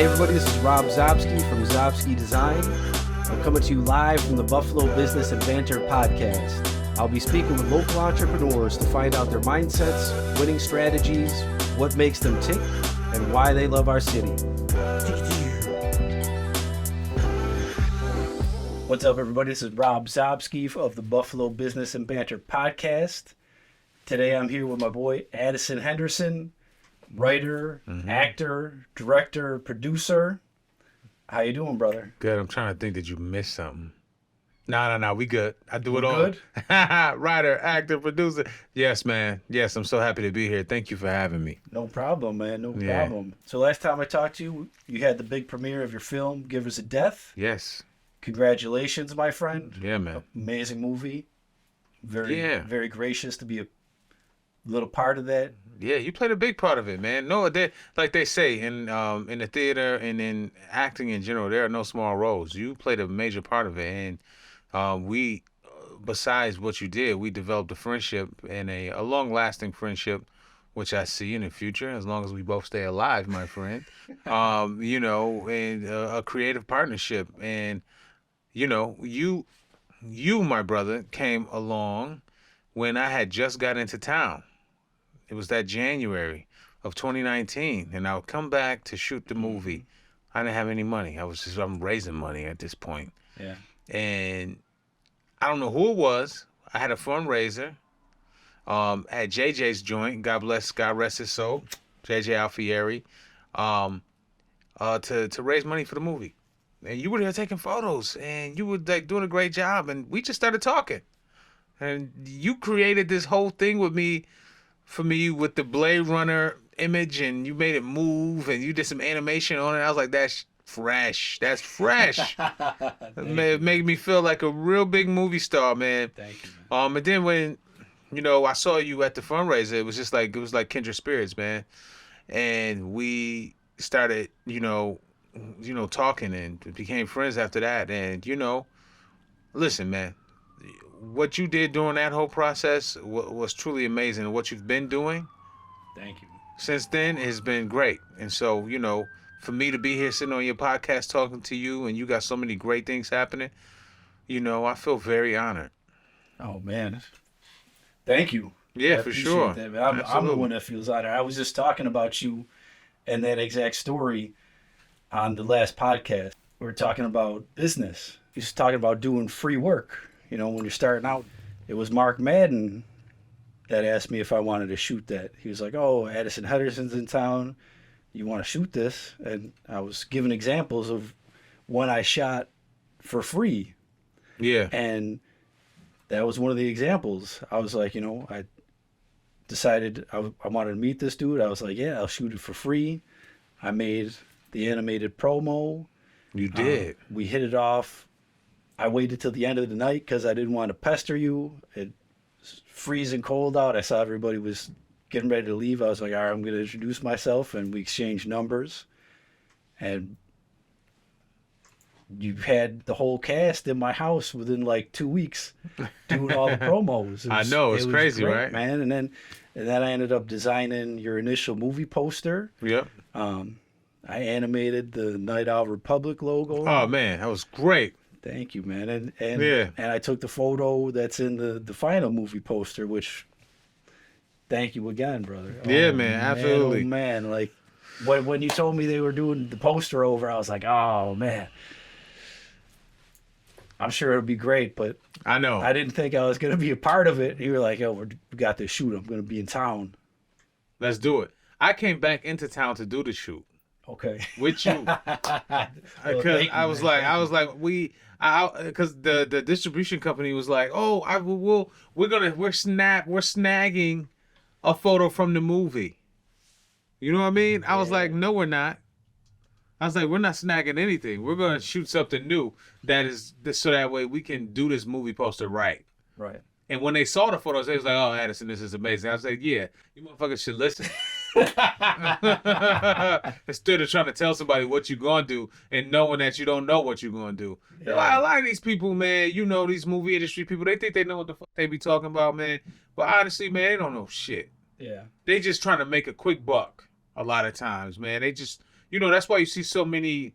Hey everybody, this is Rob Zobski from Zobski Design. I'm coming to you live from the Buffalo Business and Banter podcast. I'll be speaking with local entrepreneurs to find out their mindsets, winning strategies, what makes them tick, and why they love our city. What's up everybody, this is Rob Zobski of the Buffalo Business and Banter podcast. Today I'm here with my boy Addison Henderson, writer, actor, director, producer. How you doing, brother? Good. I'm trying to think that you missed something. No, we good. I do it all. Good? Writer, actor, producer. Yes, man. Yes, I'm so happy to be here. Thank you for having me. No problem, man. No problem. So last time I talked to you, you had the big premiere of your film, Givers of Death. Yes. Congratulations, my friend. Yeah, man. Amazing movie. Very gracious to be a little part of that. Yeah, you played a big part of it, man. No, like they say in the theater and in acting in general, there are no small roles. You played a major part of it, and we, besides what you did, we developed a friendship and a long-lasting friendship, which I see in the future as long as we both stay alive, my friend. And a creative partnership, and you, my brother, came along when I had just got into town. It was that January of 2019, and I would come back to shoot the movie. I didn't have any money. I'm raising money at this point. Yeah. And I don't know who it was. I had a fundraiser at JJ's joint. God rest his soul, JJ Alfieri, to raise money for the movie. And you were there taking photos, and you were like doing a great job, and we just started talking. And you created this whole thing for me with the Blade Runner image, and you made it move, and you did some animation on it. I was like, that's fresh. That's fresh. It made me feel like a real big movie star, man. Thank you, man. And then when, I saw you at the fundraiser, it was like kindred spirits, man. And we started, talking and became friends after that. And, listen, man. What you did during that whole process was truly amazing. And what you've been doing, thank you, since then has been great. And so, for me to be here sitting on your podcast talking to you, and you got so many great things happening, I feel very honored. Oh, man. Thank you. Yeah, for sure. That, man. I'm the one that feels honored. I was just talking about you and that exact story on the last podcast. We were talking about business. He was talking about doing free work. When you're starting out, it was Mark Madden that asked me if I wanted to shoot that. He was like, oh, Addison Henderson's in town. You want to shoot this? And I was giving examples of when I shot for free. Yeah. And that was one of the examples. I was like, I decided I wanted to meet this dude. I was like, yeah, I'll shoot it for free. I made the animated promo. You did. We hit it off. I waited till the end of the night because I didn't want to pester you. It was freezing cold out. I saw everybody was getting ready to leave. I was like, all right, I'm going to introduce myself, and we exchanged numbers. And you had the whole cast in my house within like 2 weeks doing all the promos. I know, it's crazy, great, right? Man. And then I ended up designing your initial movie poster. Yep. I animated the Night Owl Republic logo. Oh, man, that was great. Thank you, man. And I took the photo that's in the final movie poster, which thank you again, brother. Yeah, man, absolutely. Oh, man. Like when you told me they were doing the poster over, I was like, oh, man. I'm sure it'll be great, but I know. I didn't think I was going to be a part of it. You were like, we got this shoot. I'm going to be in town. Let's do it. I came back into town to do the shoot. Okay. With you. Because I was like, because the distribution company was like, oh, we're snagging a photo from the movie. You know what I mean? Yeah. I was like, no, we're not. I was like, we're not snagging anything. We're going to shoot something new so that way we can do this movie poster right. Right. And when they saw the photos, they was like, oh, Addison, this is amazing. I was like, yeah, you motherfuckers should listen. Instead of trying to tell somebody what you're going to do and knowing that you don't know what you're going to do. Yeah. A lot of these people, man, these movie industry people, they think they know what the fuck they be talking about, man. But honestly, man, they don't know shit. Yeah. They just trying to make a quick buck a lot of times, man. They just, that's why you see so many,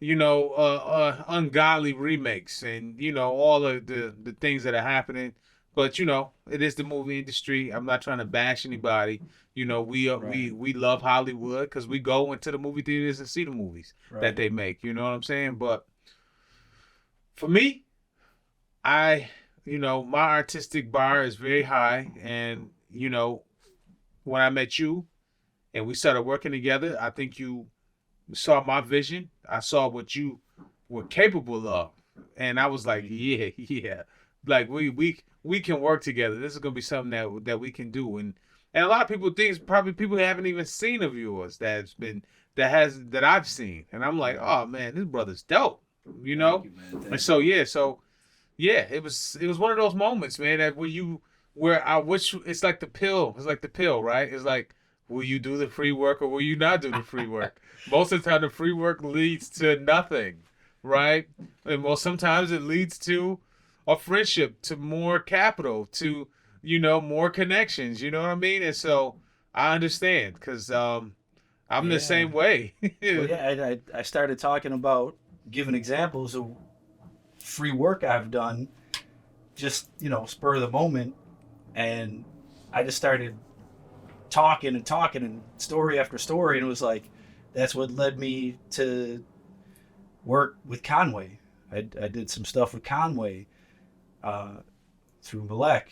ungodly remakes and, all of the things that are happening. But, it is the movie industry. I'm not trying to bash anybody. We love Hollywood because we go into the movie theaters and see the movies that they make. You know what I'm saying? But for me, my artistic bar is very high. And, when I met you and we started working together, I think you saw my vision. I saw what you were capable of. And I was like, yeah. Like we can work together. This is gonna be something that we can do. And a lot of people think probably people haven't even seen of yours that I've seen. And I'm like, oh man, this brother's dope. You, and so it was one of those moments, man, that where I wish it's like the pill. It's like the pill, right? It's like, will you do the free work or will you not do the free work? Most of the time, the free work leads to nothing, right? And sometimes it leads to a friendship, to more capital, to, more connections. You know what I mean? And so I understand because I'm the same way. Well, I started talking about giving examples of free work I've done, just, spur of the moment. And I just started talking and story after story. And it was like, that's what led me to work with Conway. I did some stuff with Conway through Malek.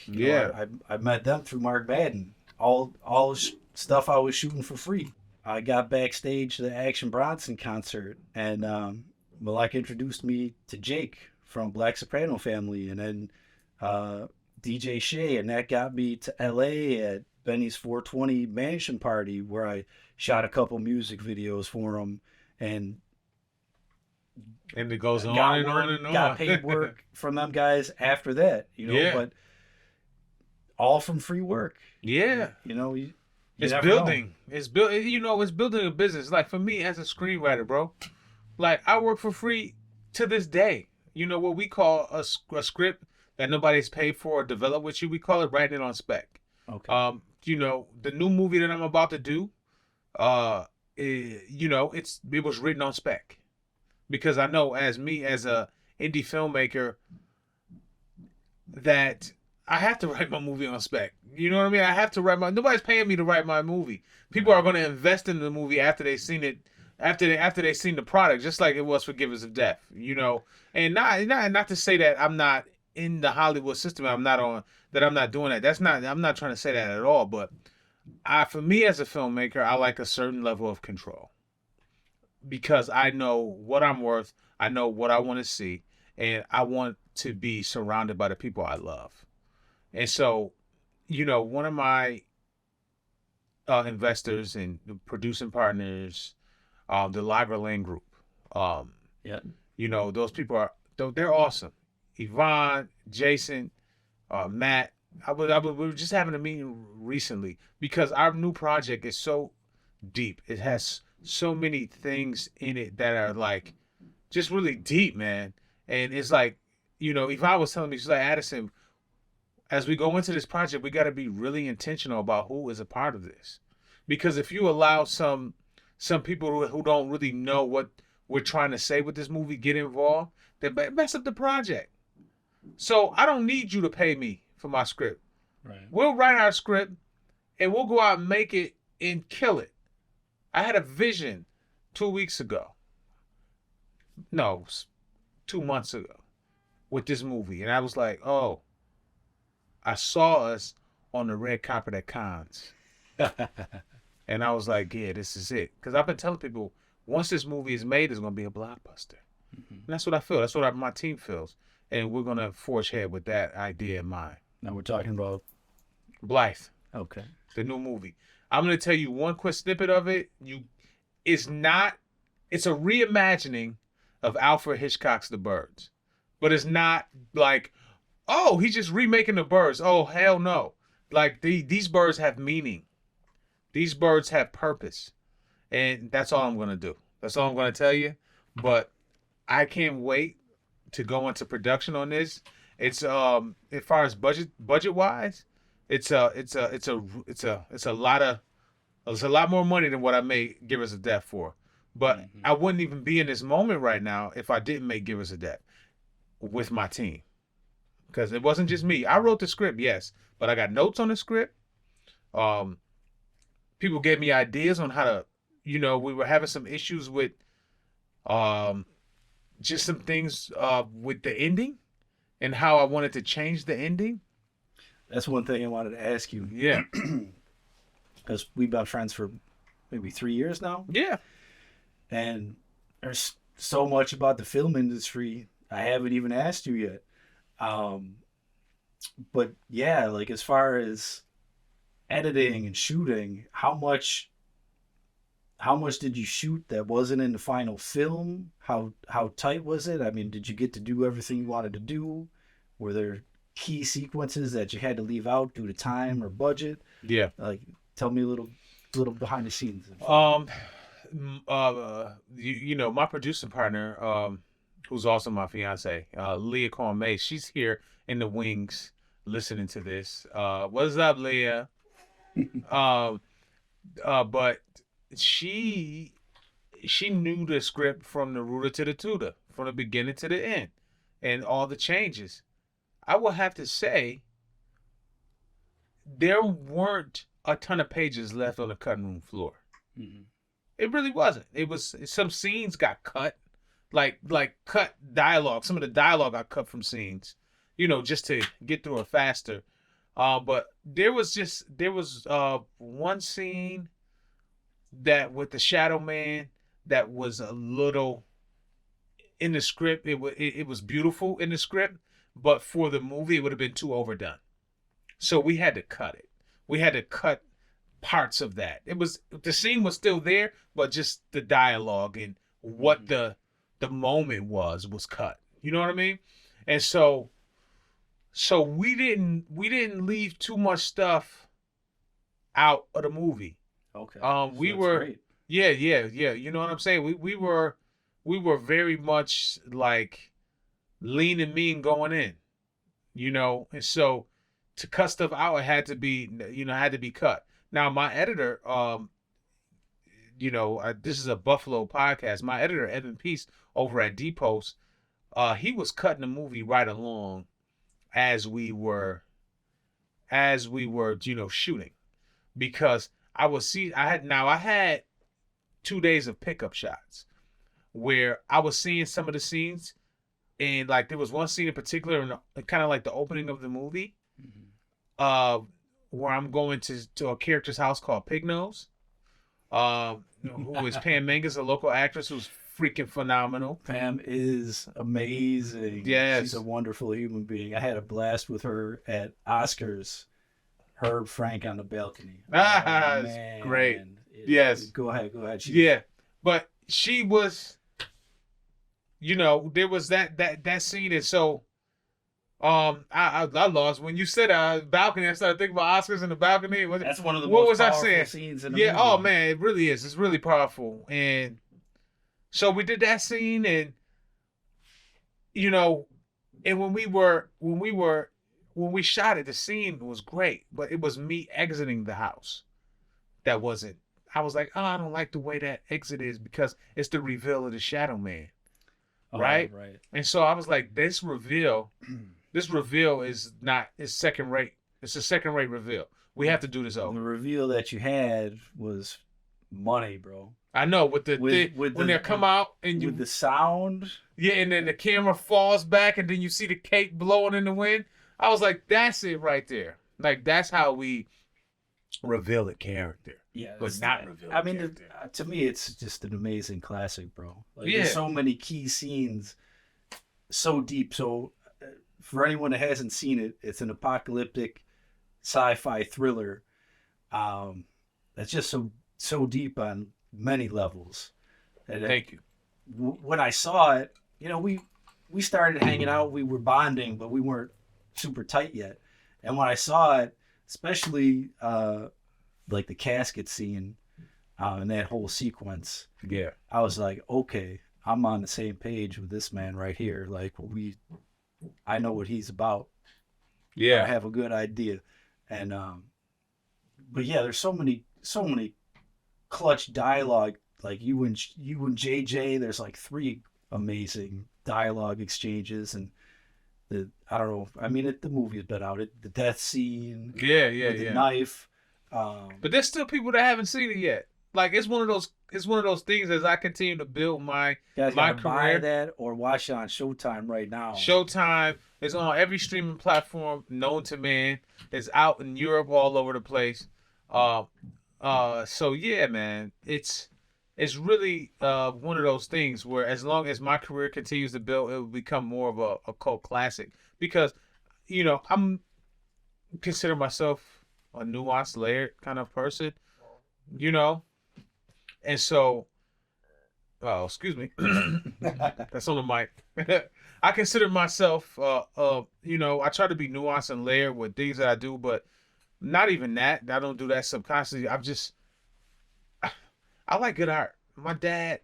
I met them through Mark Madden. All stuff I was shooting for free. I got backstage to the Action Bronson concert, and Malek introduced me to Jake from Black Soprano Family, and then DJ Shea, and that got me to LA at Benny's 420 Mansion Party, where I shot a couple music videos for him, and it goes on and on and on. Got paid work from them guys after that, but all from free work. Yeah, it's building. It's building a business. Like for me as a screenwriter, bro, like I work for free to this day. What we call a script that nobody's paid for or develop with you, we call it writing it on spec. Okay. The new movie that I'm about to do, it was written on spec. Because I know as a indie filmmaker that I have to write my movie on spec. You know what I mean? I have to nobody's paying me to write my movie. People are going to invest in the movie after they've seen it, after they've seen the product, just like it was for Givers of Death, And not to say that I'm not in the Hollywood system, I'm not doing that. I'm not trying to say that at all, but for me as a filmmaker, I like a certain level of control. Because I know what I'm worth, I know what I want to see, and I want to be surrounded by the people I love. And so, one of my investors and producing partners, the Lager Lane Group, those people they're awesome. Yvonne, Jason, Matt. We were just having a meeting recently because our new project is so deep. It has so many things in it that are like just really deep, man. And it's like, Yvonne was telling me, she's like, Addison, as we go into this project, we got to be really intentional about who is a part of this. Because if you allow some people who don't really know what we're trying to say with this movie get involved, they mess up the project. So I don't need you to pay me for my script. Right. We'll write our script and we'll go out and make it and kill it. I had a vision 2 weeks ago. No, 2 months ago with this movie. And I was like, oh, I saw us on the red carpet at Cannes. And I was like, yeah, this is it. Because I've been telling people, once this movie is made, it's going to be a blockbuster. Mm-hmm. And that's what I feel. That's what my team feels. And we're going to forge ahead with that idea in mind. Now we're talking about Blythe. Okay. The new movie. I'm going to tell you one quick snippet of it. It's a reimagining of Alfred Hitchcock's The Birds. But it's not like, oh, he's just remaking The Birds. Oh, hell no. Like, these birds have meaning. These birds have purpose. And that's all I'm going to do. That's all I'm going to tell you. But I can't wait to go into production on this. It's as far as budget wise, it's a lot more money than what I made Givers of Death for. But I wouldn't even be in this moment right now if I didn't make Give Us a Death with my team. Because it wasn't just me. I wrote the script, yes, but I got notes on the script. People gave me ideas on how to, we were having some issues with just some things with the ending and how I wanted to change the ending. That's one thing I wanted to ask you. Yeah. Because we've been friends for maybe 3 years now. Yeah. And there's so much about the film industry I haven't even asked you yet. But yeah, like as far as editing and shooting, how much did you shoot that wasn't in the final film? How tight was it? I mean, did you get to do everything you wanted to do? Were there key sequences that you had to leave out due to time or budget? Yeah. Like, tell me a little behind the scenes. My producing partner, who's also my fiance, Leah Cormay, she's here in the wings listening to this. What's up, Leah? But she knew the script from the rooter to the tutor, from the beginning to the end, and all the changes. I will have to say, there weren't a ton of pages left on the cutting room floor. Mm-hmm. It really wasn't. It was, some scenes got cut, like cut dialogue. Some of the dialogue got cut from scenes, just to get through it faster. But there was one scene that with the Shadow Man that was a little in the script. It was beautiful in the script, but for the movie it would have been too overdone. So we had to cut it. We had to cut parts of that. The scene was still there, but just the dialogue and what the moment was cut. You know what I mean? And so we didn't leave too much stuff out of the movie. Okay. We were great. Yeah. You know what I'm saying? We were very much like lean and mean going in, and so to cut stuff out, it had to be cut. Now my editor, this is a Buffalo podcast. My editor, Evan Peace, over at D-Post, he was cutting the movie right along as we were shooting, because I had 2 days of pickup shots where I was seeing some of the scenes, and like there was one scene in particular, kind of like the opening of the movie, where I'm going to a character's house called Pig Nose, who is Pam Menges, a local actress who's freaking phenomenal. Pam is amazing. Yes. She's a wonderful human being. I had a blast with her at Oscars. Her Frank on the balcony. It's great. Yes. Go ahead. But she was, there was that scene, and so I lost when you said balcony. I started thinking about Oscars in the balcony. That's one of the most powerful scenes in the movie. Oh man, it really is. It's really powerful. And so we did that scene, and and when we shot it, the scene was great, but it was me exiting the house. I was like, I don't like the way that exit is, because it's the reveal of the Shadow Man. Right? Right. And so I was like, this reveal is second rate. It's a second rate reveal. We have to do this over. The reveal that you had was money, bro. I know, when they come out and with the sound. Yeah, and then the camera falls back and then you see the cape blowing in the wind. I was like, that's it right there. Like, that's how we reveal a character. Yeah, but not reveal. I mean, to me, it's just an amazing classic, bro. Like, there's so many key scenes, so deep. So, for anyone that hasn't seen it, it's an apocalyptic sci-fi thriller. That's just so deep on many levels. And thank you. When I saw it, we started hanging out. We were bonding, but we weren't super tight yet. And when I saw it, especially like the casket scene and that whole sequence, I was like, okay, I'm on the same page with this man right here. Like, I know what he's about. Yeah, I have a good idea. And but yeah, there's so many clutch dialogue like you and JJ, there's like three amazing dialogue exchanges, and I don't know. I mean, the movie's been out. The death scene with the knife. But there's still people that haven't seen it yet. Like it's one of those things as I continue to build my career. Buy that or watch it on Showtime right now. Showtime is on every streaming platform known to man. It's out in Europe all over the place. So yeah, man, it's really one of those things where as long as my career continues to build, it will become more of a cult classic because, I'm consider myself a nuanced, layered kind of person, and so, oh, excuse me, that's on the mic. I consider myself, I try to be nuanced and layered with things that I do, but not even that. I don't do that subconsciously. I like good art. My dad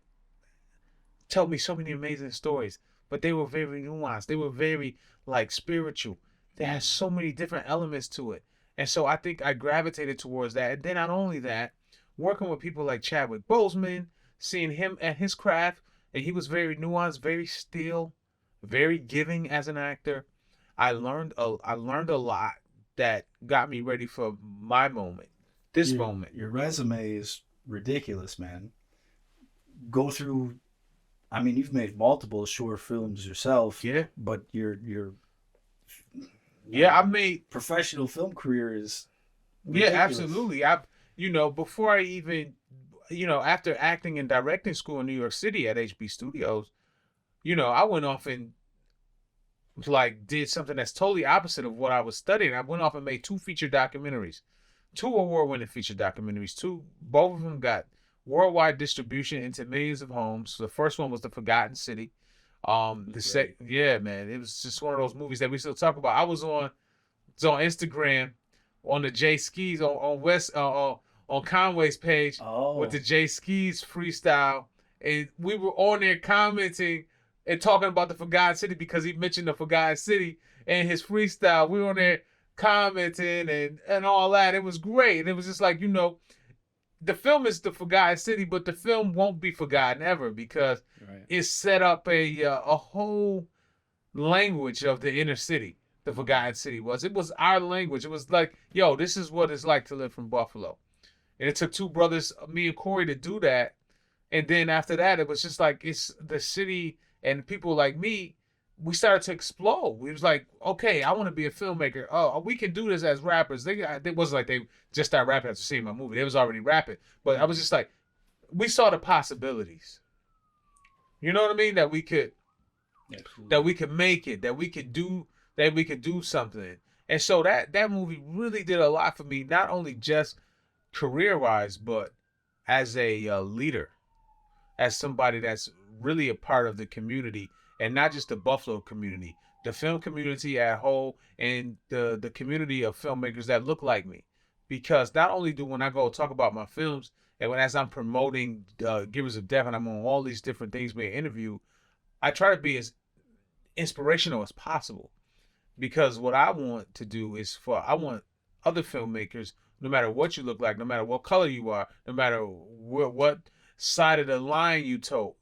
told me so many amazing stories, but they were very nuanced. They were very like spiritual. They had so many different elements to it. And so I think I gravitated towards that. And then not only that, working with people like Chadwick Boseman, seeing him at his craft, and he was very nuanced, very still, very giving as an actor. I learned a lot that got me ready for my moment. This moment. Your resume is ridiculous, man. Go through. I mean, you've made multiple short films yourself. Yeah. But your I made professional film career is ridiculous. Yeah, absolutely. Before I even, after acting and directing school in New York City at HB Studios, I went off and like did something that's totally opposite of what I was studying. I went off and made 2 feature documentaries, 2 award-winning feature documentaries. Both of them got worldwide distribution into millions of homes. So the first one was The Forgotten City. Yeah, man, it was just one of those movies that we still talk about. It's on Instagram, on the J Skis on Conway's page with the J Skis freestyle, and we were on there commenting and talking about The Forgotten City because he mentioned The Forgotten City and his freestyle. We were on there commenting and all that. It was great. And it was just like, the film is The Forgotten City, but the film won't be forgotten ever because it set up a whole language of the inner city. The Forgotten City was. It was our language. It was like, yo, this is what it's like to live from Buffalo. And it took 2 brothers, me and Corey, to do that. And then after that, it was just like, it's the city and people like me, we started to explode. We was like, okay, I want to be a filmmaker. Oh, we can do this as rappers. It wasn't like they just started rapping after seeing my movie. They was already rapping. But I was just like, we saw the possibilities. You know what I mean? That we could make it, that we could do something. And so that movie really did a lot for me, not only just career-wise, but as a leader, as somebody that's really a part of the community, and not just the Buffalo community, the film community at whole, and the community of filmmakers that look like me. Because not only do when I go talk about my films, and as I'm promoting Givers of Death, and I'm on all these different things being interviewed, I try to be as inspirational as possible. Because what I want to do is I want other filmmakers, no matter what you look like, no matter what color you are, no matter what side of the line you toe,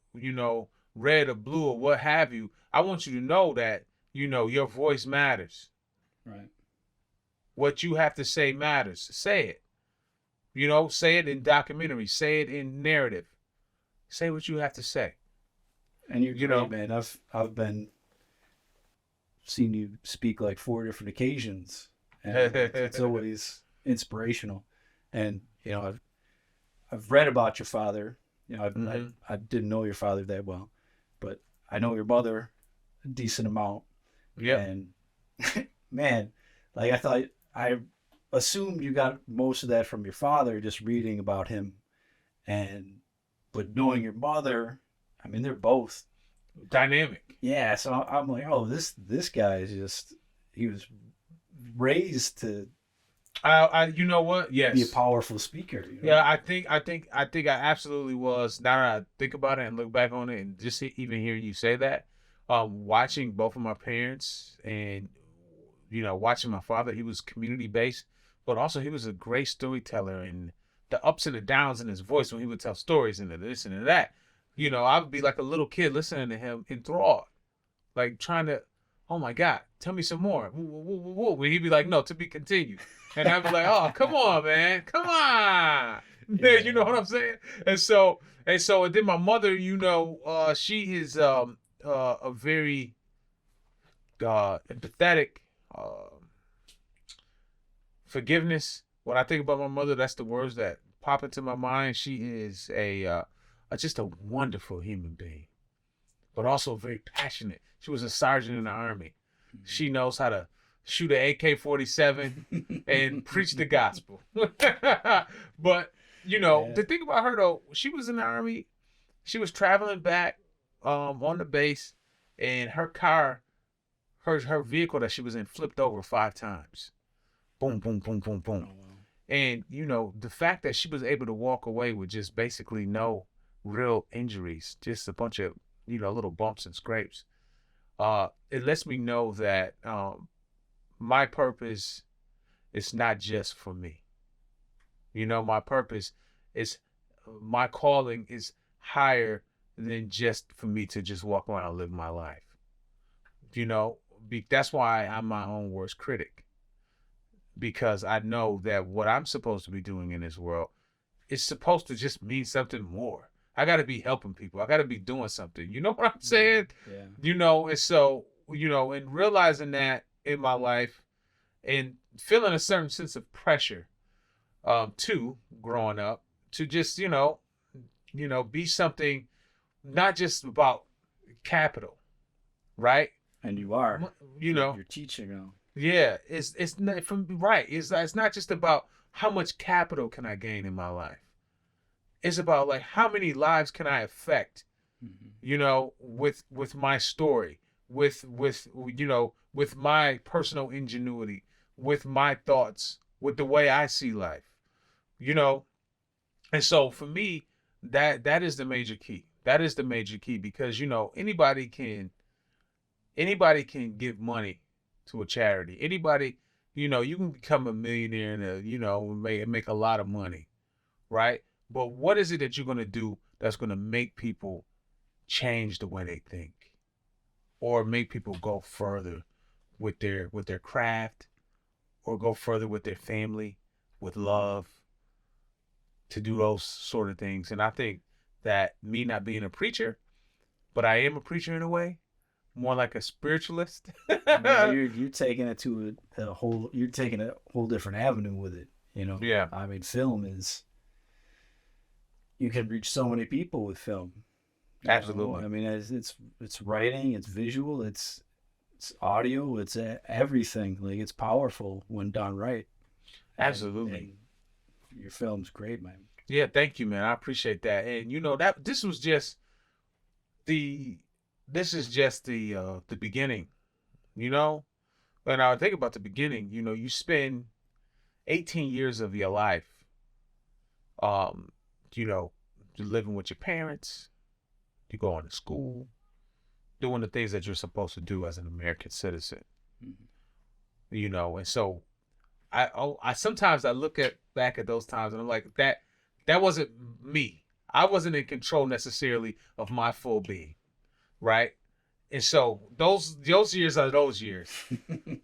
red or blue or what have you, I want you to know that, your voice matters. Right. What you have to say matters. Say it. Say it in documentary. Say it in narrative. Say what you have to say. And you're great, man. I've seen you speak like 4 different occasions, and it's always inspirational. And I've read about your father. I didn't know your father that well, but I know your mother a decent amount. Yeah. And man, like I assumed you got most of that from your father, just reading about him, but knowing your mother, I mean, they're both dynamic. Yeah, so I'm like, oh, this guy is he was raised to you know what? Yes. Be a powerful speaker. Yeah, I think I absolutely was. Now that I think about it and look back on it, and just even hear you say that, watching both of my parents and watching my father, he was community based, but also he was a great storyteller, and the ups and the downs in his voice when he would tell stories and the this and the that. You know, I would be like a little kid listening to him enthralled, like trying to, oh my God, tell me some more. When he'd be like, no, to be continued. And I'd be like, oh, come on, man, come on. Yeah. You know what I'm saying? And then my mother, she is a very empathetic, forgiveness. When I think about my mother, that's the words that pop into my mind. She is just a wonderful human being, but also very passionate. She was a sergeant in the Army. She knows how to shoot an AK-47 and preach the gospel. But, the thing about her, though, she was in the Army. She was traveling back on the base, and her car, her vehicle that she was in flipped over 5 times. Boom, boom, boom, boom, boom. Oh, wow. And, the fact that she was able to walk away with just basically no real injuries, just a bunch of, little bumps and scrapes. It lets me know that my purpose is not just for me. My purpose is, my calling is higher than just for me to just walk around and live my life. That's why I'm my own worst critic. Because I know that what I'm supposed to be doing in this world is supposed to just mean something more. I got to be helping people. I got to be doing something. You know what I'm saying? Yeah. And so, and realizing that in my life and feeling a certain sense of pressure, too, growing up, to just, be something not just about capital, right? And you are. You're teaching now. Yeah, it's not It's not just about how much capital can I gain in my life. It's about like how many lives can I affect, with my story, with my personal ingenuity, with my thoughts, with the way I see life, And so for me, that is the major key. That is the major key because anybody can give money to a charity. Anybody, you can become a millionaire and make a lot of money, right? But what is it that you're going to do that's going to make people change the way they think, or make people go further with their craft, or go further with their family, with love, to do those sort of things? And I think that me not being a preacher, but I am a preacher in a way, more like a spiritualist. You're taking it to you're taking a whole different avenue with it, Yeah. I mean, film is, you can reach so many people with film. Absolutely. I mean, it's writing, it's visual, it's audio, it's everything. Like, it's powerful when done right. Absolutely. And your film's great, man. Yeah, thank you, man. I appreciate that. And that this is just the beginning, When I think about the beginning, you spend 18 years of your life, living with your parents, you going to school, doing the things that you're supposed to do as an American citizen, And so I sometimes I look back at those times and I'm like, that wasn't me. I wasn't in control necessarily of my full being. Right. And so those years are those years.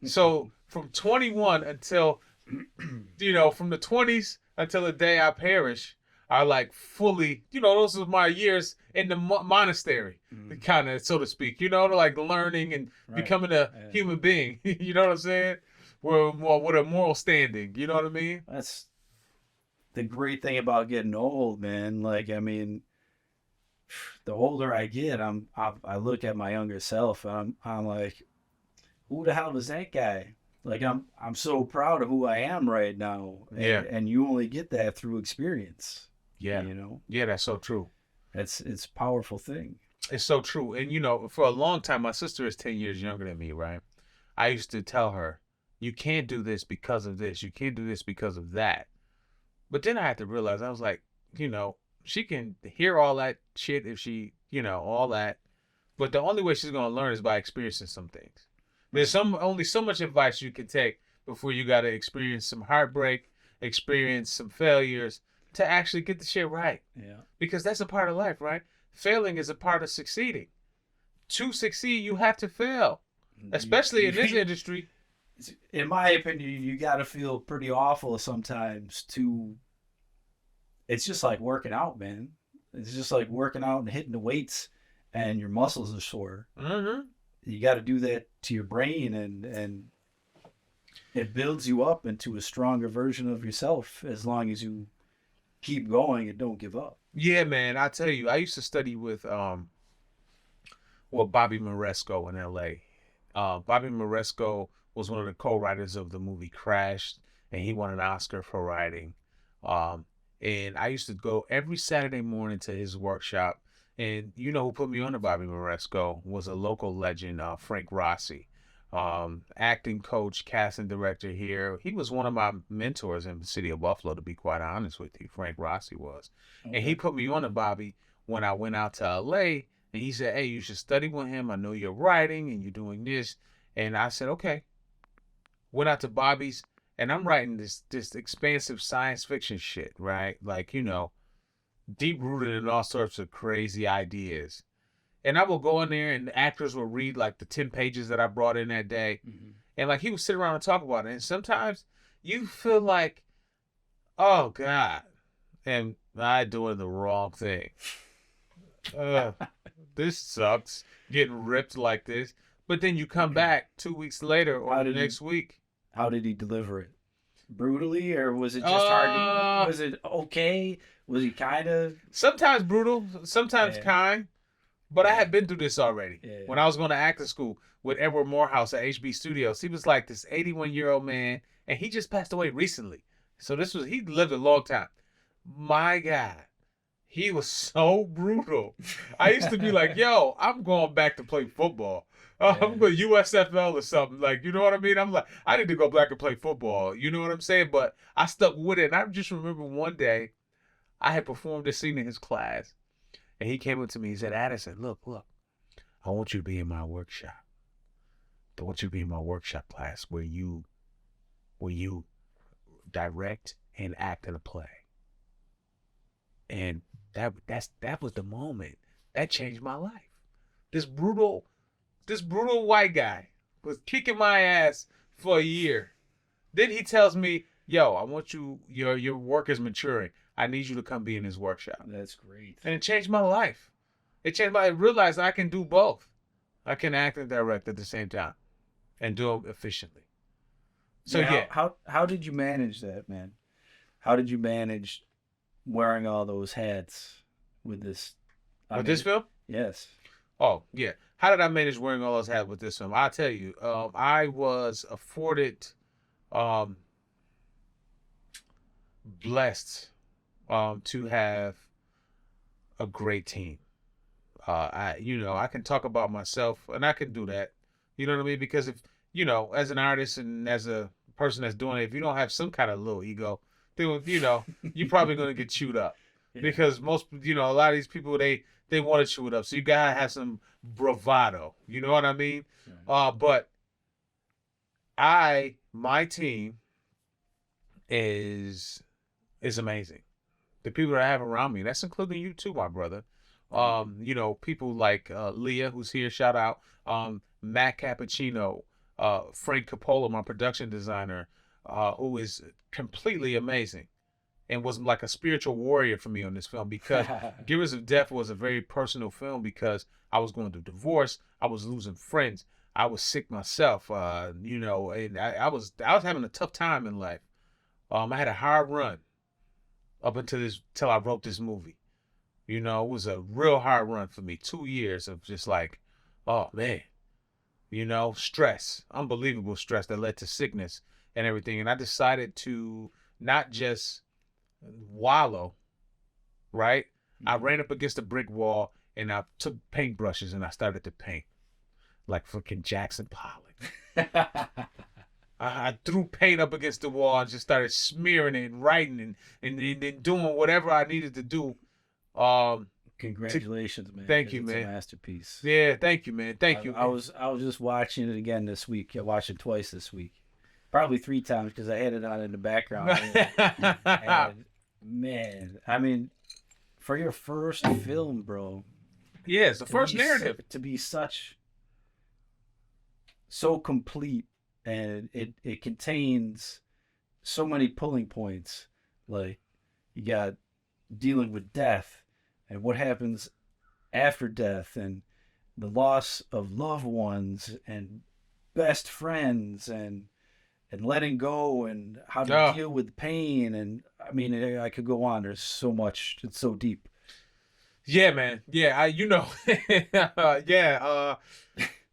So from 21 until, from the 20s until the day I perish are like fully, those are my years in the monastery, kind of, so to speak, like learning and becoming a human being. You know what I'm saying? With a moral standing. You know what I mean? That's the great thing about getting old, man. Like, I mean, the older I get, I look at my younger self and I'm like, who the hell was that guy? Like, I'm so proud of who I am right now. And you only get that through experience. Yeah. Yeah, that's so true. It's a powerful thing. It's so true. And for a long time, my sister is 10 years younger than me, right? I used to tell her, you can't do this because of this. You can't do this because of that. But then I had to realize, I was like, she can hear all that shit if she, all that. But the only way she's going to learn is by experiencing some things. There's only so much advice you can take before you got to experience some heartbreak, experience some failures, to actually get the shit right. Yeah. Because that's a part of life, right? Failing is a part of succeeding. To succeed, you have to fail, especially in this industry. In my opinion, you got to feel pretty awful sometimes to. It's just like working out, man. It's just like working out and hitting the weights, and your muscles are sore. Mm-hmm. You got to do that to your brain, and it builds you up into a stronger version of yourself as long as you keep going and don't give up. Yeah, man. I tell you, I used to study with Bobby Moresco in L.A. Bobby Moresco was one of the co-writers of the movie Crash, and he won an Oscar for writing. And I used to go every Saturday morning to his workshop. And you know who put me on to Bobby Moresco was a local legend, Frank Rossi, acting coach, casting director here. He was one of my mentors in the city of Buffalo, to be quite honest with you. Frank Rossi was. Okay. And he put me on to Bobby when I went out to L.A., and he said, hey, you should study with him. I know you're writing and you're doing this. And I said, okay. Went out to Bobby's, and I'm writing this expansive science fiction shit, right? Like, you know, deep rooted in all sorts of crazy ideas. And I will go in there, and the actors will read like the 10 pages that I brought in that day. Mm-hmm. And like he would sit around and talk about it. And sometimes you feel like, oh God, am I doing the wrong thing? This sucks, getting ripped like this. But then you come back 2 weeks later or the next week. How did he deliver it? Brutally, or was it just hard? Was it okay? Was he kind of? Sometimes brutal, sometimes kind. But I had been through this already. Yeah. When I was going to acting school with Edward Morehouse at HB Studios, he was like this 81-year-old man, and he just passed away recently. So he lived a long time. My God. He was so brutal. I used to be like, yo, I'm going back to play football. I'm going to USFL or something. Like, you know what I mean? I'm like, I need to go back and play football. You know what I'm saying? But I stuck with it. And I just remember one day I had performed this scene in his class. And he came up to me. He said, Addison, look, I want you to be in my workshop. I want you to be in my workshop class where you direct and act in a play. And that was the moment that changed my life. This brutal white guy was kicking my ass for a year. Then he tells me, yo, I want you, your work is maturing. I need you to come be in his workshop. That's great. And it changed my life. I realized I can do both. I can act and direct at the same time and do them efficiently. So yeah. How did you manage that, man? How did you manage wearing all those hats with this? This film? Yes. Oh, yeah. How did I manage wearing all those hats with this film? I'll tell you. I was afforded, blessed to have a great team. I can talk about myself, and I can do that. You know what I mean? Because if, as an artist and as a person that's doing it, if you don't have some kind of little ego, then, you're probably going to get chewed up. Yeah. Because most, a lot of these people, they want to chew it up. So you got to have some bravado. You know what I mean? Yeah. But my team is amazing. The people that I have around me, that's including you too, my brother. People like Leah, who's here, shout out. Matt Cappuccino, Frank Coppola, my production designer, who is completely amazing and was like a spiritual warrior for me on this film, because Givers of Death was a very personal film because I was going through divorce. I was losing friends. I was sick myself, and I was having a tough time in life. I had a hard run up till I wrote this movie. It was a real hard run for me. 2 years of just like, oh man, stress, unbelievable stress that led to sickness and everything. And I decided to not just wallow, right? Mm-hmm. I ran up against a brick wall and I took paintbrushes and I started to paint like fucking Jackson Pollock. I threw paint up against the wall and just started smearing it and writing and doing whatever I needed to do. Congratulations, man. Thank you, man. It's a masterpiece. Yeah, thank you, man. Thank you. I was just watching it again this week. I watched it twice this week. Probably 3 times because I had it on in the background. and Man, I mean, for your first film, bro, Yeah, it's the first narrative. to be so complete, and it contains so many pulling points. Like, you got dealing with death and what happens after death, and the loss of loved ones and best friends, and letting go, and how to Oh, deal with pain. And I mean, I could go on. There's so much. It's so deep. yeah, man. Yeah, yeah.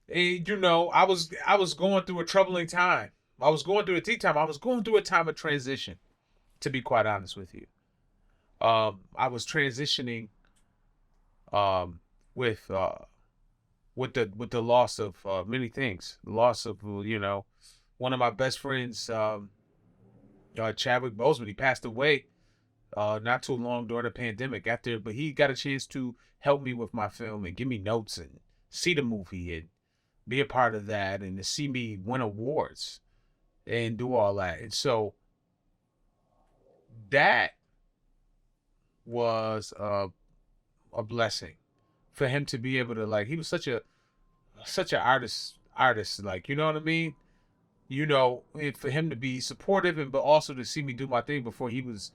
I was going through a troubling time. I was going through a tea time. I was going through a time of transition. To be quite honest with you, I was transitioning um, with the loss of many things. The loss of one of my best friends, Chadwick Boseman. He passed away not too long during the pandemic. But he got a chance to help me with my film and give me notes and see the movie and be a part of that and to see me win awards and do all that. And so that was a blessing for him to be able to, like, he was such an artist, like, you know what I mean? For him to be supportive and but also to see me do my thing before he was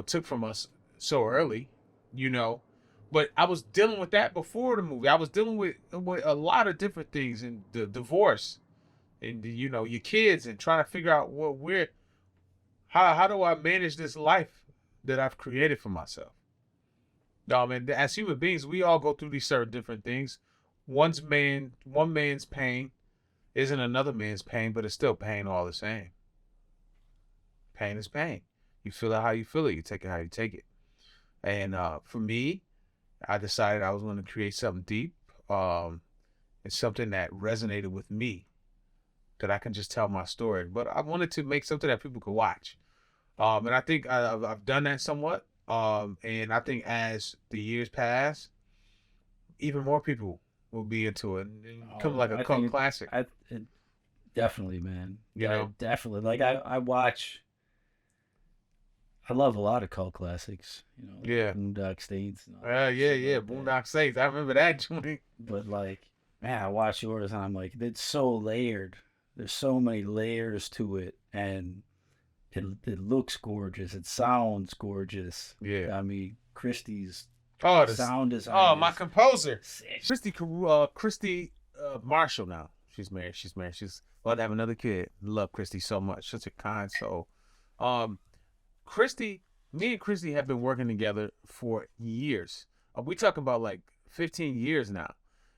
took from us so early, you know. But I was dealing with that before the movie. I was dealing with a lot of different things, and the divorce and your kids, and trying to figure out how do I manage this life that I've created for myself. No, man, as human beings, we all go through these certain different things. One man's pain isn't another man's pain, but it's still pain all the same. Pain is pain. You feel it how you feel it. You take it how you take it. And for me, I decided I was going to create something deep, and something that resonated with me, that I can just tell my story. But I wanted to make something that people could watch. And I think I've done that somewhat. And I think as the years pass, even more people will be into it and become like a cult classic. Definitely, man. You know? Definitely. Like, I love a lot of cult classics. Yeah. Boondock Saints. And all Yeah. like that. Boondock Saints. I remember that joint. But like, man, I watch yours and I'm like, it's so layered. There's so many layers to it, and it looks gorgeous. It sounds gorgeous. Yeah. I mean, Christie's Oh, sound design. my composer, Sick. Christy Marshall. Now she's married. She's about to have another kid. Love Christy so much. Such a kind soul. Christy, me and Christy have been working together for years. We talking about like 15 years now.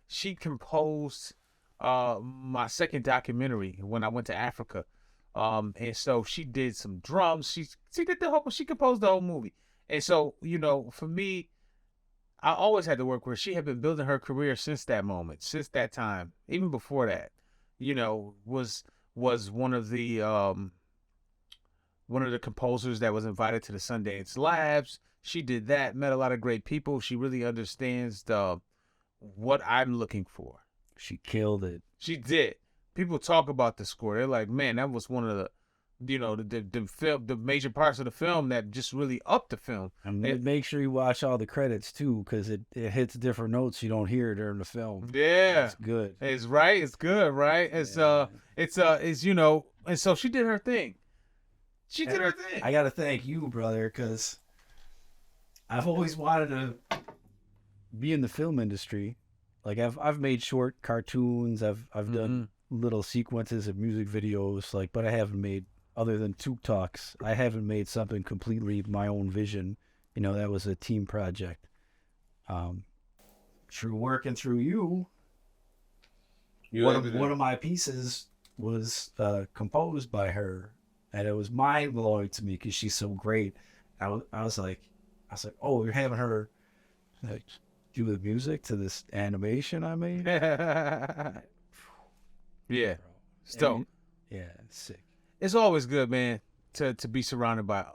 She composed my second documentary when I went to Africa. And so she did some drums. She did she composed the whole movie. And so, for me, I always had to work with her. She had been building her career since that moment, since that time, even before that. Was one of the composers that was invited to the Sundance Labs. She did that, met a lot of great people. She really understands what I'm looking for. She killed it. She did. People talk about the score. They're like, man, that was one of the, the major parts of the film that just really upped the film. And make sure you watch all the credits too, because it hits different notes you don't hear during the film. Yeah, it's good. It's right. It's good, right? It's and so she did her thing. She did her thing. I gotta thank you, brother, because I've always wanted to be in the film industry. Like, I've made short cartoons. I've done little sequences of music videos, like, but I haven't made, other than Tuk Talks, I haven't made something completely my own vision. That was a team project. Through working through you, one of my pieces was composed by her, and it was mind blowing to me because she's so great. I was like, oh, you're having her like do the music to this animation I made. Yeah, still, yeah, sick. It's always good, man, to be surrounded by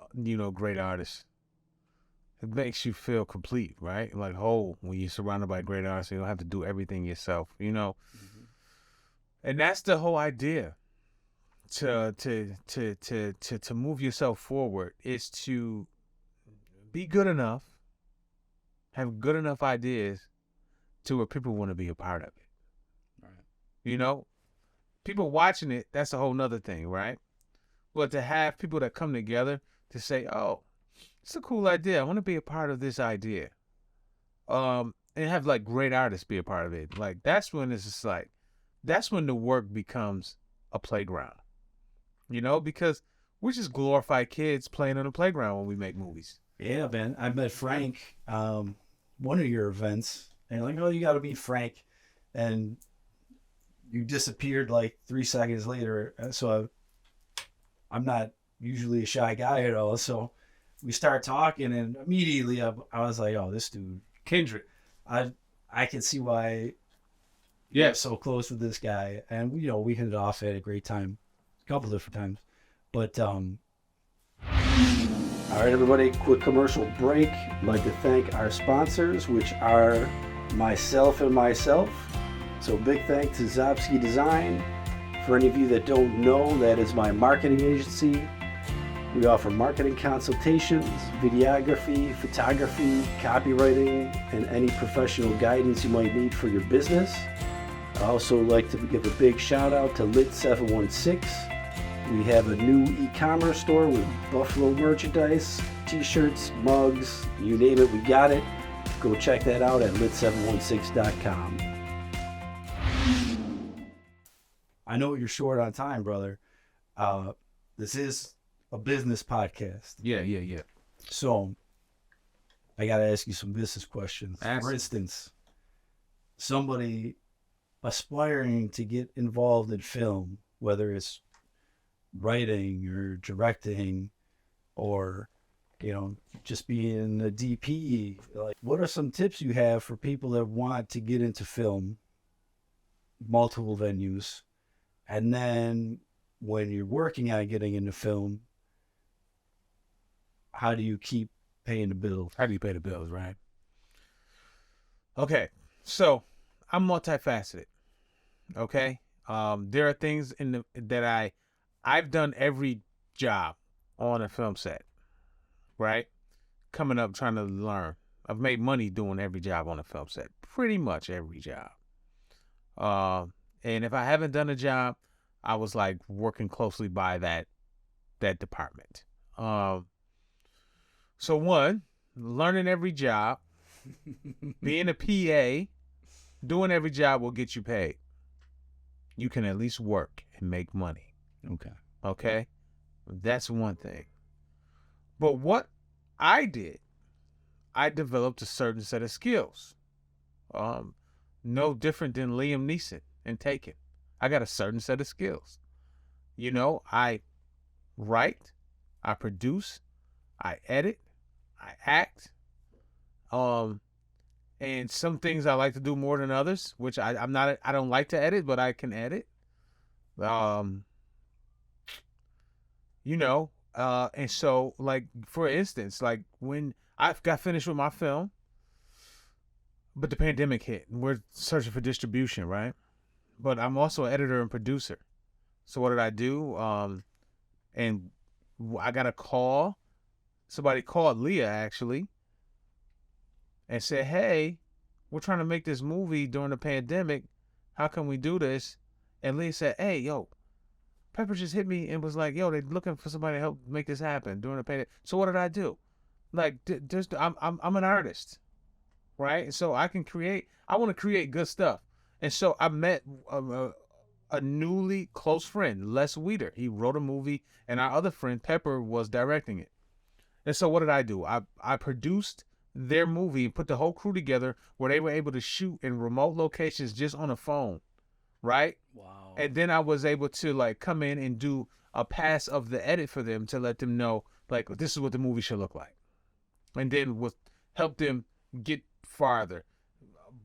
great artists. It makes you feel complete, right? Like whole when you're surrounded by great artists. You don't have to do everything yourself, And that's the whole idea. To move yourself forward is to be good enough, have good enough ideas to where people want to be a part of it. Right. You know, people watching it, that's a whole nother thing, right? But to have people that come together to say, oh, it's a cool idea. I want to be a part of this idea. And have like great artists be a part of it. Like that's when it's just like, that's when the work becomes a playground. You know, because we're just glorified kids playing on the playground when we make movies. Yeah, man. I met Frank, one of your events, and like, oh, you got to meet Frank, and you disappeared like 3 seconds later. So I'm not usually a shy guy at all. So we start talking, and immediately I was like, oh, this dude, Kendrick. I can see why you're so close with this guy. And, we hit it off, had a great time, a couple different times. But, all right, everybody, quick commercial break. I'd like to thank our sponsors, which are myself. So big thanks to Zopsky Design. For any of you that don't know, that is my marketing agency. We offer marketing consultations, videography, photography, copywriting, and any professional guidance you might need for your business. I also like to give a big shout out to Lit 716. We have a new e-commerce store with Buffalo merchandise, t-shirts, mugs, you name it, we got it. Go check that out at lit716.com. I know you're short on time, brother. This is a business podcast. Yeah. So I got to ask you some business questions. For instance, somebody aspiring to get involved in film, whether it's writing or directing or, just being a DP, like, what are some tips you have for people that want to get into film, multiple venues, and then when you're working on getting into film, how do you keep paying the bills? How do you pay the bills, right? Okay, so I'm multifaceted. Okay, there are things that I've done every job on a film set, right? Coming up, trying to learn. I've made money doing every job on a film set, pretty much every job. And if I haven't done a job, I was like working closely by that department. So one, learning every job, being a PA, doing every job will get you paid. You can at least work and make money. Okay? That's one thing. But what I did, I developed a certain set of skills. No different than Liam Neeson in Taken. I got a certain set of skills. I write, I produce, I edit, I act. And some things I like to do more than others, which I don't like to edit, but I can edit. And so, like, for instance, like when I got finished with my film, but the pandemic hit and we're searching for distribution, right? But I'm also an editor and producer. So what did I do? And I got a call. Somebody called Leah, actually, and said, hey, we're trying to make this movie during the pandemic. How can we do this? And Leah said, hey, yo, Pepper just hit me and was like, yo, they're looking for somebody to help make this happen during the pandemic. So what did I do? Like, I'm an artist, right? So I want to create good stuff. And so I met a newly close friend, Les Weeder. He wrote a movie, and our other friend, Pepper, was directing it. And so what did I do? I produced their movie and put the whole crew together where they were able to shoot in remote locations just on a phone, right? Wow. And then I was able to like come in and do a pass of the edit for them to let them know, like, this is what the movie should look like. And then help them get farther.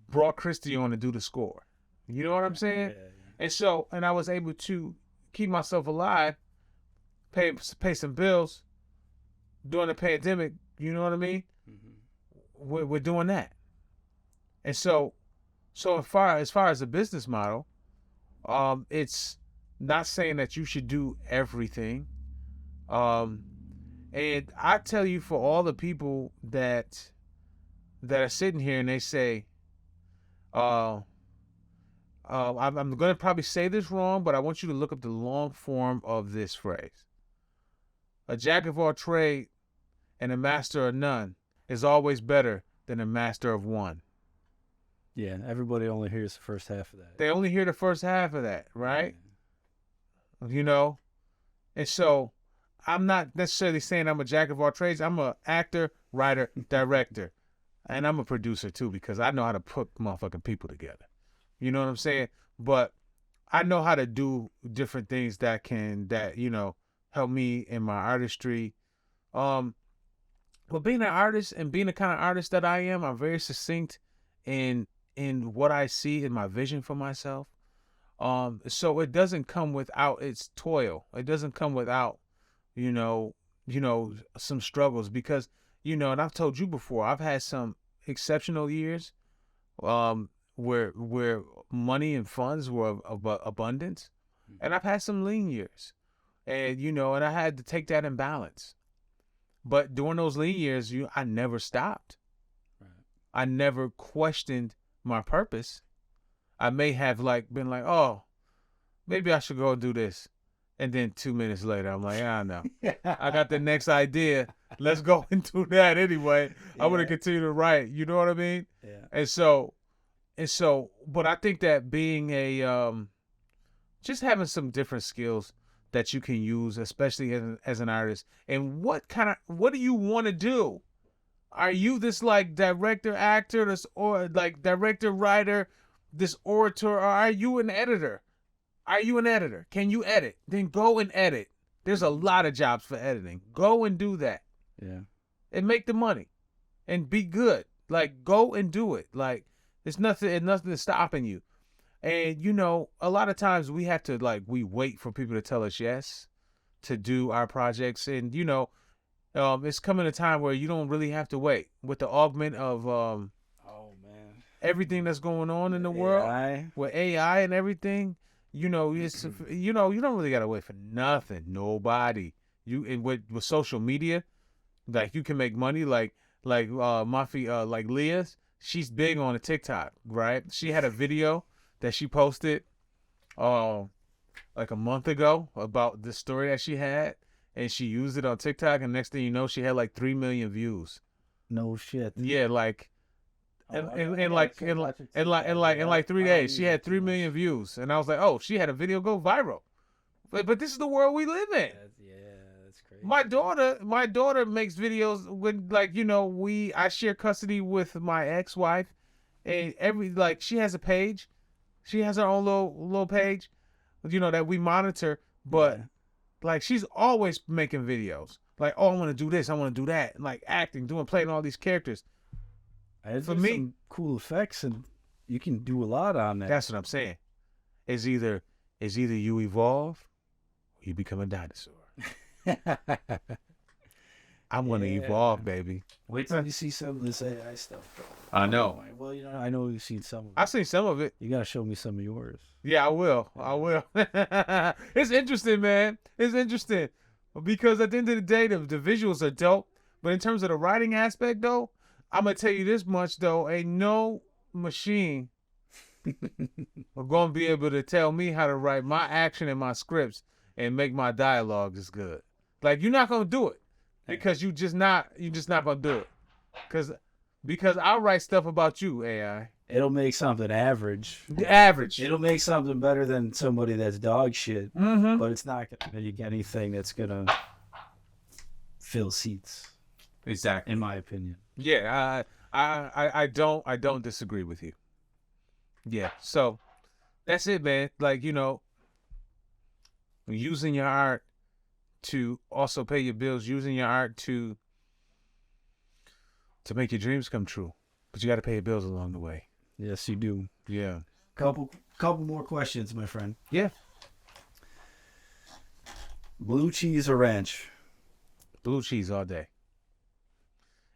Brought Christy on to do the score. You know what I'm saying? Yeah. And I was able to keep myself alive, pay some bills during the pandemic. You know what I mean? Mm-hmm. We're doing that. And so as far as a business model, it's not saying that you should do everything. And And I tell you, for all the people that are sitting here and they say, I'm going to probably say this wrong, but I want you to look up the long form of this phrase. A jack of all trade and a master of none is always better than a master of one. Yeah, everybody only hears the first half of that. They only hear the first half of that, right? You know? And so I'm not necessarily saying I'm a jack of all trades. I'm an actor, writer, director. And I'm a producer too, because I know how to put motherfucking people together. You know what I'm saying? But I know how to do different things that help me in my artistry. But being an artist and being the kind of artist that I am, I'm very succinct in what I see in my vision for myself. So it doesn't come without its toil. It doesn't come without, some struggles, because, and I've told you before, I've had some exceptional years, where money and funds were abundant, and I've had some lean years, and and I had to take that in balance. But during those lean years, I never stopped. Right. I never questioned my purpose. I may have been like, oh, maybe I should go and do this. And then 2 minutes later, I'm like, no, I got the next idea. Let's go and do that anyway. Yeah. I want to continue to write. You know what I mean? Yeah. And so, but I think that being just having some different skills that you can use, especially as an artist. And what do you want to do? Are you this director, actor, or director, writer, this orator, or are you an editor? Are you an editor? Can you edit? Then go and edit. There's a lot of jobs for editing. Go and do that. Yeah. And make the money. And be good. Go and do it. There's nothing stopping you. And, a lot of times we have to, we wait for people to tell us yes to do our projects. And, it's coming a time where you don't really have to wait. With the augment of everything that's going on in the world, with AI and everything, you don't really got to wait for nothing. Nobody. With social media, you can make money Mafi, Leah, she's big on a TikTok, right? She had a video that she posted a month ago about the story that she had, and she used it on TikTok, and next thing you know, she had 3 million views. No shit. Yeah, in 3 days, she had 3 million views, and I was like, oh, she had a video go viral. But this is the world we live in. That's crazy. My daughter makes videos with I share custody with my ex-wife, and she has a page. She has her own little page, that we monitor. But she's always making videos. Oh, I want to do this, I want to do that, acting, playing all these characters. For me, some cool effects, and you can do a lot on that. That's what I'm saying. It's either you evolve, or you become a dinosaur. I'm gonna evolve, baby. Wait till you see some of this AI stuff, bro. I know. Well, I know you've seen some of it. I've seen some of it. You gotta show me some of yours. Yeah, I will. It's interesting, man. It's interesting. Because at the end of the day, the visuals are dope. But in terms of the writing aspect, though, I'm going to tell you this much, though. Ain't no machine going to be able to tell me how to write my action and my scripts and make my dialogue as good. You're not going to do it. Because you're just not going to do it. Because I'll write stuff about you, AI. It'll make something average. Average. It'll make something better than somebody that's dog shit. Mm-hmm. But it's not going to make anything that's going to fill seats. Exactly. In my opinion. Yeah, I don't disagree with you. Yeah, so that's it, man. Using your art to also pay your bills, using your art to make your dreams come true. But you got to pay your bills along the way. Yes, you do. Yeah. Couple more questions, my friend. Yeah. Blue cheese or ranch? Blue cheese all day.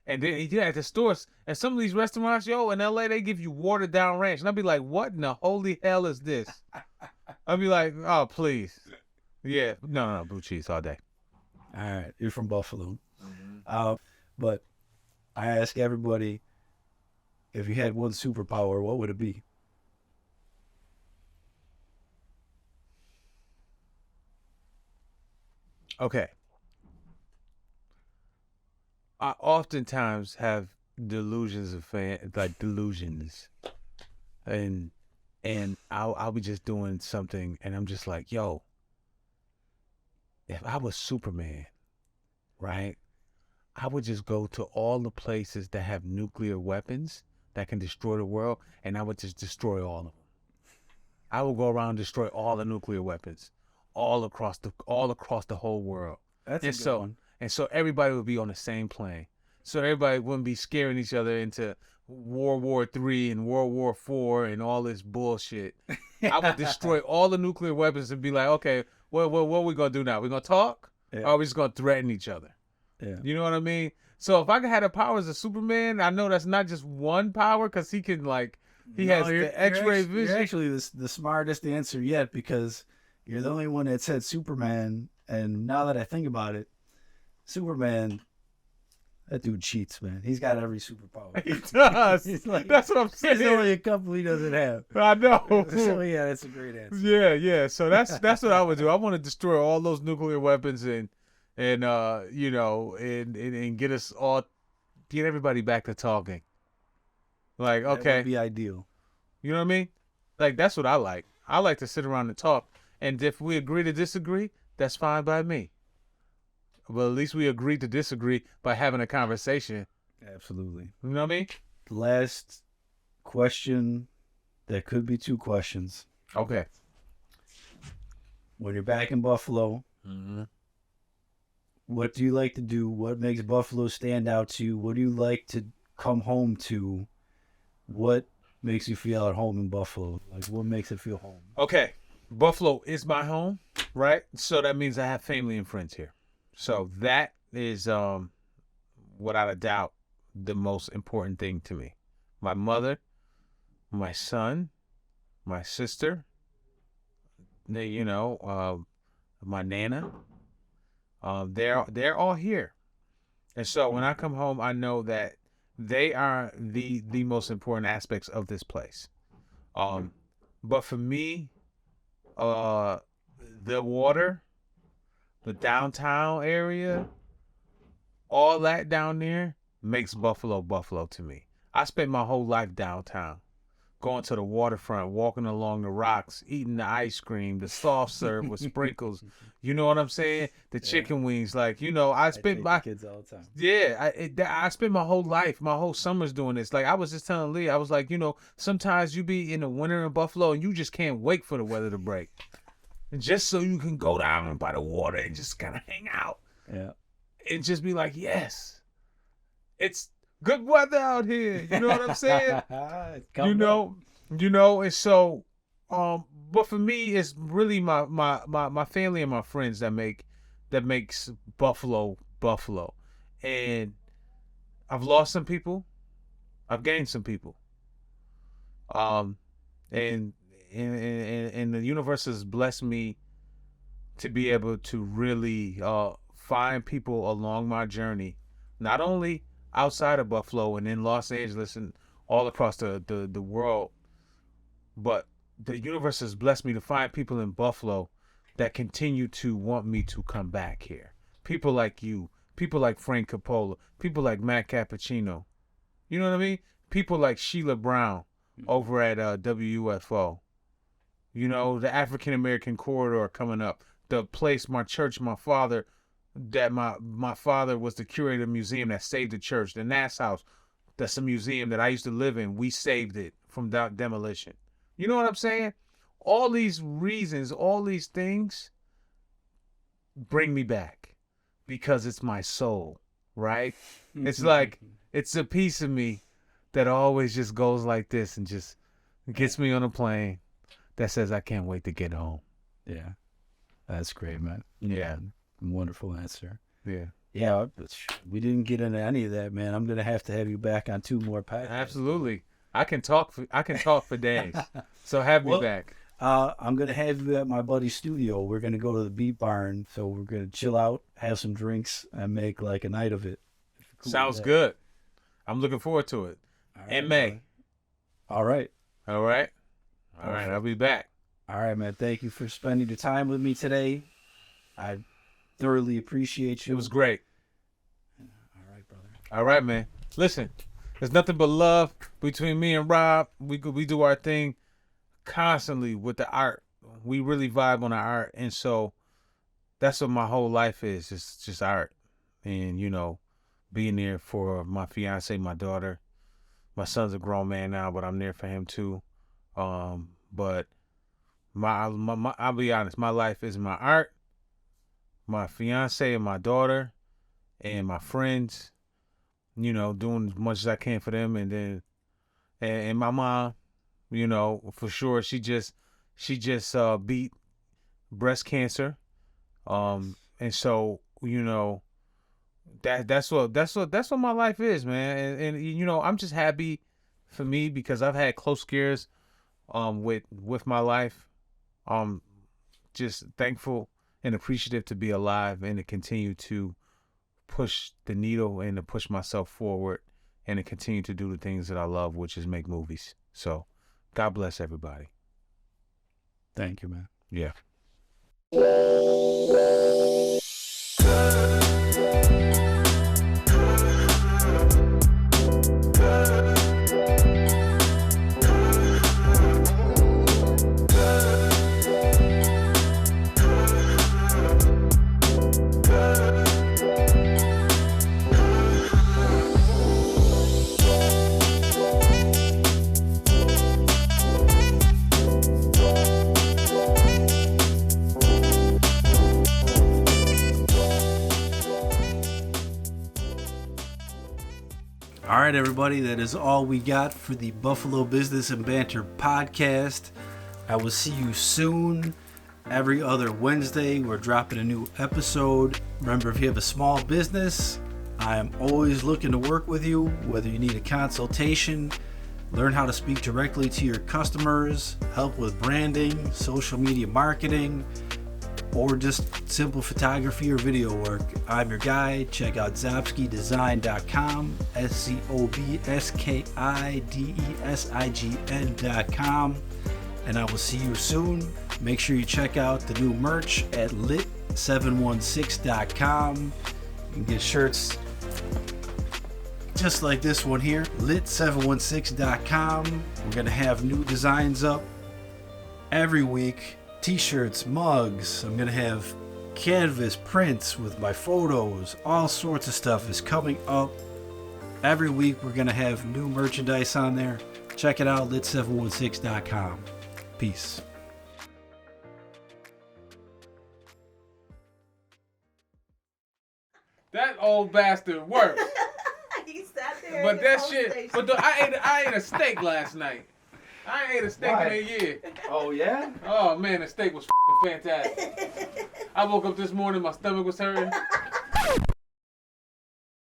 And then, at the stores, and some of these restaurants, in LA, they give you watered down ranch. And I'll be like, what in the holy hell is this? I'll be like, oh, please. Yeah. No, blue cheese all day. All right. You're from Buffalo. But I ask everybody, if you had one superpower, what would it be? Okay. I oftentimes have delusions of delusions, and I'll be just doing something, and I'm just like, yo, if I was Superman, right? I would just go to all the places that have nuclear weapons that can destroy the world, and I would just destroy all of them. I would go around and destroy all the nuclear weapons, all across the whole world. That's a And good so one. and so everybody would be on the same plane. So everybody wouldn't be scaring each other into World War III and World War IV and all this bullshit. I would destroy all the nuclear weapons and be like, okay, what are we gonna do now? We gonna talk? Yeah. Or are we just gonna threaten each other? Yeah. You know what I mean? So if I could have the powers of Superman, I know that's not just one power, because he can he has the X-ray vision. You're actually the smartest answer yet, because you're the only one that said Superman. And now that I think about it, Superman, that dude cheats, man. He's got every superpower. He does. That's what I'm saying. There's only a couple he doesn't have. I know. So yeah, that's a great answer. Yeah. So that's what I would do. I want to destroy all those nuclear weapons and get us all, get everybody back to talking. Like, That okay, would be ideal. you know what I mean? Like, that's what I like. I like to sit around and talk. And if we agree to disagree, that's fine by me. But at least we agree to disagree by having a conversation. Absolutely. You know what I mean? Last question. That could be two questions. Okay. When you're back in Buffalo, what do you like to do? What makes Buffalo stand out to you? What do you like to come home to? What makes you feel at home in Buffalo? Like, what makes it feel home? Okay. Buffalo is my home, right? So that means I have family and friends here. So that is, without a doubt, the most important thing to me. My mother, my son, my sister, my nana, they're all here. And so when I come home, I know that they are the most important aspects of this place. But for me, the water, the downtown area, all that down there makes Buffalo to me. I spent my whole life downtown, going to the waterfront, walking along the rocks, eating the ice cream, the soft serve with sprinkles. You know what I'm saying? The chicken wings, I spent my kids all the time. Yeah, I spent my whole life, my whole summers doing this. Like, I was just telling Lee, I was like, sometimes you be in the winter in Buffalo and you just can't wait for the weather to break. And just so you can go down by the water and just kind of hang out. Yeah. And just be like, yes, it's good weather out here. You know what I'm saying? And so, but for me, it's really my family and my friends that makes Buffalo. And I've lost some people, I've gained some people. And the universe has blessed me to be able to really find people along my journey, not only outside of Buffalo and in Los Angeles and all across the world, but the universe has blessed me to find people in Buffalo that continue to want me to come back here. People like you, people like Frank Coppola, people like Matt Cappuccino. You know what I mean? People like Sheila Brown over at WUFO. The African American Corridor coming up. The place, my church, my father was the curator of a museum that saved the church. The Nass House, that's a museum that I used to live in. We saved it from demolition. You know what I'm saying? All these reasons, all these things bring me back because it's my soul, right? It's like, it's a piece of me that always just goes like this and just gets me on a plane that says, I can't wait to get home. Yeah. That's great, man. Yeah. Wonderful answer. Yeah. Yeah, we didn't get into any of that, man. I'm going to have you back on 2 more podcasts. Absolutely. I can talk for days. So have me back. I'm going to have you at my buddy's studio. We're going to go to the Beat Barn. So we're going to chill out, have some drinks, and make like a night of it. Cool Sounds with that. good. I'm looking forward to it. All right, In May. All right. All right. All right. I'll be back. All right, man. Thank you for spending the time with me today. I thoroughly appreciate you. It was great. All right, brother. All right, man. Listen, there's nothing but love between me and Rob. We do our thing constantly with the art. We really vibe on the art, and so that's what my whole life is. It's just art, and being there for my fiance, my daughter. My son's a grown man now, but I'm there for him too. But my I'll be honest, my life is my art, my fiance and my daughter, and my friends. Doing as much as I can for them, and then and my mom, for sure. She just beat breast cancer, and so that's what my life is, man. And I'm just happy for me because I've had close scares with my life. Just thankful and appreciative to be alive and to continue to push the needle and to push myself forward and to continue to do the things that I love, which is make movies. So God bless everybody. Thank you, man. Yeah. All right, everybody, that is all we got for the Buffalo Business and Banter podcast. I will see you soon. Every other Wednesday, we're dropping a new episode. Remember, if you have a small business, I am always looking to work with you, whether you need a consultation, learn how to speak directly to your customers, help with branding, social media marketing, or just simple photography or video work. I'm your guy. Check out zobskidesign.com, SCOBSKIDESIGN.com, and I will see you soon. Make sure you check out the new merch at lit716.com. You can get shirts just like this one here, lit716.com. We're going to have new designs up every week. T-shirts, mugs. I'm gonna have canvas prints with my photos. All sorts of stuff is coming up. Every week we're gonna have new merchandise on there. Check it out, lit716.com. Peace. That old bastard works. He sat there. But that shit. But I ate a steak last night. I ate a steak Why? in a year. Oh yeah? Oh man, the steak was fantastic. I woke up this morning, my stomach was hurting.